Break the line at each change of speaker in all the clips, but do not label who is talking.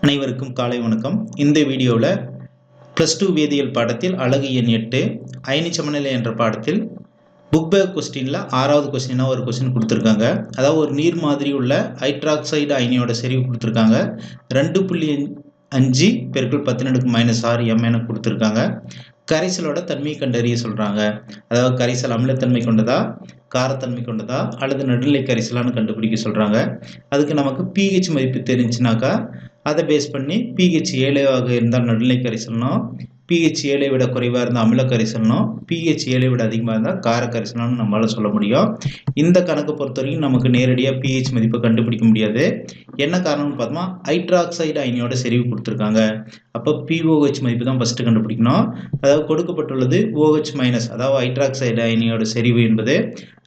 அனைவருக்கும் காலை வணக்கம். இந்த வீடியோவில் +2 வேதியியல் பாடத்தில் அலகு எண் 8 அயனி சமநிலை என்ற பாடத்தில் புக் பேக் கொஸ்டினில் 6வது கொஸ்டினாக ஒரு கொஸ்டின் கொடுத்துருக்காங்க. அதாவது ஒரு நீர் மாதிரி உள்ள ஹைட்ராக்சைடு அயனியோட செறிவு கொடுத்துருக்காங்க. 2.5 × 10⁻⁶ m என கொடுத்துருக்காங்க. கரைசலோட தன்மையை கண்டறிய சொல்கிறாங்க. அதாவது கரைசல் அமிலத்தன்மை கொண்டதா, காரத்தன்மை கொண்டதா அல்லது நடுநிலை கரைசலான்னு கண்டுபிடிக்க சொல்கிறாங்க. அதுக்கு நமக்கு pH மதிப்பு தெரிஞ்சுனாக்கா அதை பேஸ் பண்ணி pH 7ஆக இருந்தால் நடுநிலை கரைசல்னும், pH 7ஐ விட குறைவாக இருந்தால் அமில கரைசல்னும், pH 7ஐ விட அதிகமாக இருந்தால் கார கரைசல்னு நம்மளால் சொல்ல முடியும். இந்த கணக்கை பொறுத்த வரைக்கும் நமக்கு நேரடியாக pH மதிப்பை கண்டுபிடிக்க முடியாது. என்ன காரணம்னு பார்த்தோம்னா ஹைட்ராக்சைடு அயனியோட செறிவு கொடுத்துருக்காங்க. அப்போ pOH மதிப்பு தான் ஃபஸ்ட்டு கண்டுபிடிக்கணும். அதாவது கொடுக்கப்பட்டுள்ளது OH- அதாவது ஹைட்ராக்சைடு அயனியோட செறிவு என்பது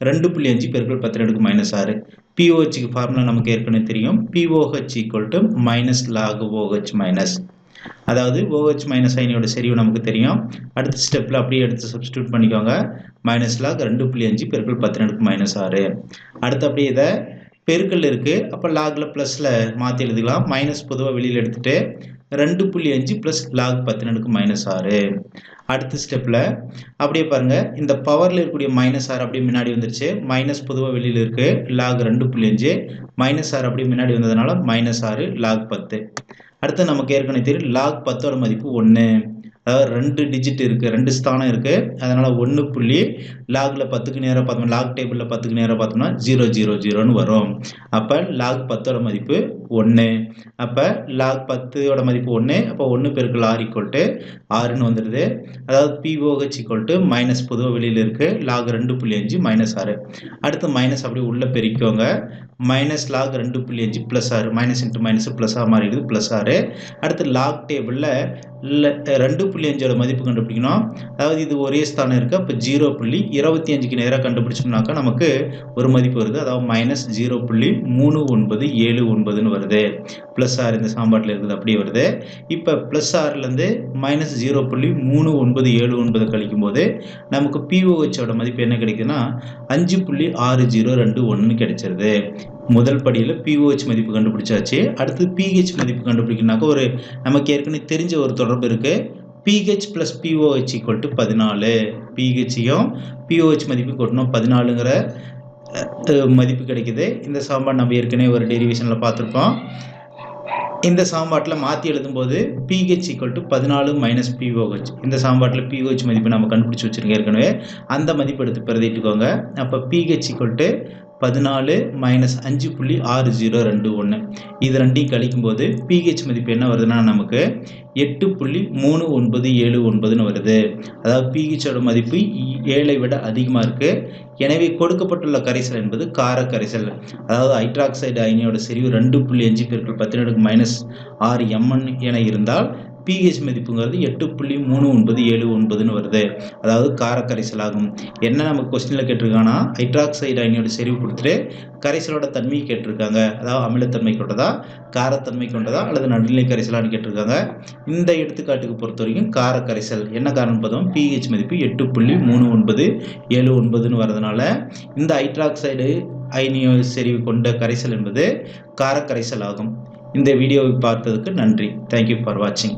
2.5 × 10⁻⁶. pOHக்கு ஃபார்முலா நமக்கு ஏற்கனவே தெரியும். pOH = log OH-. அதாவது OH- அயனியோட செறிவு நமக்கு தெரியும். அடுத்த ஸ்டெப்பில் அப்படியே எடுத்து சப்ஸ்டியூட் பண்ணிக்கோங்க. -log 2.5 × 10⁻⁶. அடுத்து அப்படியே இதை பெருக்கல் இருக்குது. அப்போ லாகில் ப்ளஸில் மாற்றி எழுதிக்கலாம். மைனஸ் பொதுவாக வெளியில் எடுத்துகிட்டு 2.5 + log 10⁻⁶. அடுத்த ஸ்டெப்பில் அப்படியே பாருங்கள், இந்த பவரில் இருக்கக்கூடிய -6 அப்படியே முன்னாடி வந்துருச்சு. மைனஸ் பொதுவாக வெளியில் இருக்குது. log 2.5 -6 அப்படியே முன்னாடி வந்ததுனால -6 log 10. அடுத்து நமக்கு ஏற்கனவே தெரியும் log 10ஓட மதிப்பு 1. அதாவது 2 டிஜிட் இருக்குது, 2 ஸ்தானம் இருக்குது. அதனால் 1. லாகில் 10க்கு நேராக பார்த்தோம்னா, லாக் டேபிளில் 10க்கு நேராக பார்த்தோம்னா 000ன்னு வரும். அப்போ log 10ஓட மதிப்பு 1. அப்போ log 10ஓட மதிப்பு 1. அப்போ 1 × r = 6ன்னு வந்துடுது. அதாவது pOH மைனஸ் பொதுவாக வெளியில் இருக்குது. log 2.5 -6. அடுத்து மைனஸ் அப்படியே உள்ளே பெருக்கிக்கோங்க. -log 2.5 +6. மைனஸ் இன்ட்டு மைனஸ் ப்ளஸ்ஸாக மாறிடுது, +6. அடுத்து லாக் டேபிளில் 2.5ஓட மதிப்பு கண்டுபிடிக்கணும். அதாவது இது ஒரே ஸ்தானம் இருக்குது. அப்போ 0.25க்கு நேராக கண்டுபிடிச்சோம்னாக்கா நமக்கு ஒரு மதிப்பு வருது. அதாவது -0.3979ன்னு வருது. +6 இந்த சாம்பாட்டில் இருக்குது அப்படியே வருது. இப்போ +6லேருந்து -0.3979 கழிக்கும் போது நமக்கு pOHோட மதிப்பு என்ன கிடைக்குதுன்னா 5.6021 கிடைச்சிருது. முதல் படியில் pOH மதிப்பு கண்டுபிடிச்சாச்சு. அடுத்து pH மதிப்பு கண்டுபிடிக்கணும்னாக்கா நமக்கு ஏற்கனவே தெரிஞ்ச ஒரு தொடர்பு இருக்குது. pH + pOH = 14. pHயும் pOH மதிப்பு கொட்டணும், 14ங்கிற மதிப்பு கிடைக்குது. இந்த சாம்பாடு நம்ம ஏற்கனவே ஒரு டெரிவேஷனில் பார்த்துருக்கோம். இந்த சாம்பாட்டில் மாற்றி எழுதும்போது pH = 14 - pOH. இந்த சாம்பாட்டில் pOH மதிப்பு நம்ம கண்டுபிடிச்சி வச்சுருக்கோம் ஏற்கனவே. அந்த மதிப்பு எடுத்து பிரதிட்டுக்கோங்க. அப்போ pH = 14 - 5.6021. இது ரெண்டையும் கழிக்கும்போது pH மதிப்பு என்ன வருதுன்னா நமக்கு 8.3979ன்னு வருது. அதாவது pHோட மதிப்பு 7ஐ விட அதிகமாக இருக்குது. எனவே கொடுக்கப்பட்டுள்ள கரைசல் என்பது கார கரைசல். அதாவது ஹைட்ராக்சைடு அயனியோட செறிவு 2.5 × 10⁻⁶ m என இருந்தால் pH மதிப்புங்கிறது 8.3979ன்னு வருது. அதாவது கார கரைசல் ஆகும். என்ன நமக்கு கொஸ்டினில் கேட்டிருக்காங்கன்னா ஹைட்ராக்சைடு அயனியோட செறிவு கொடுத்துட்டு கரைசலோட தன்மையை கேட்டிருக்காங்க. அதாவது அமிலத்தன்மை கொண்டதா, காரத்தன்மை கொண்டதா அல்லது நடுநிலை கரைசலான்னு கேட்டிருக்காங்க. இந்த எடுத்துக்காட்டுக்கு பொறுத்த வரைக்கும் கார கரைசல். என்ன காரணம் பார்த்தோம், pH மதிப்பு 8.3979ன்னு வரதுனால இந்த ஹைட்ராக்சைடு அயனியோ செறிவு கொண்ட கரைசல் என்பது கார கரைசல் ஆகும். இந்த வீடியோவை பார்த்ததுக்கு நன்றி. தேங்க்யூ ஃபார் வாட்சிங்.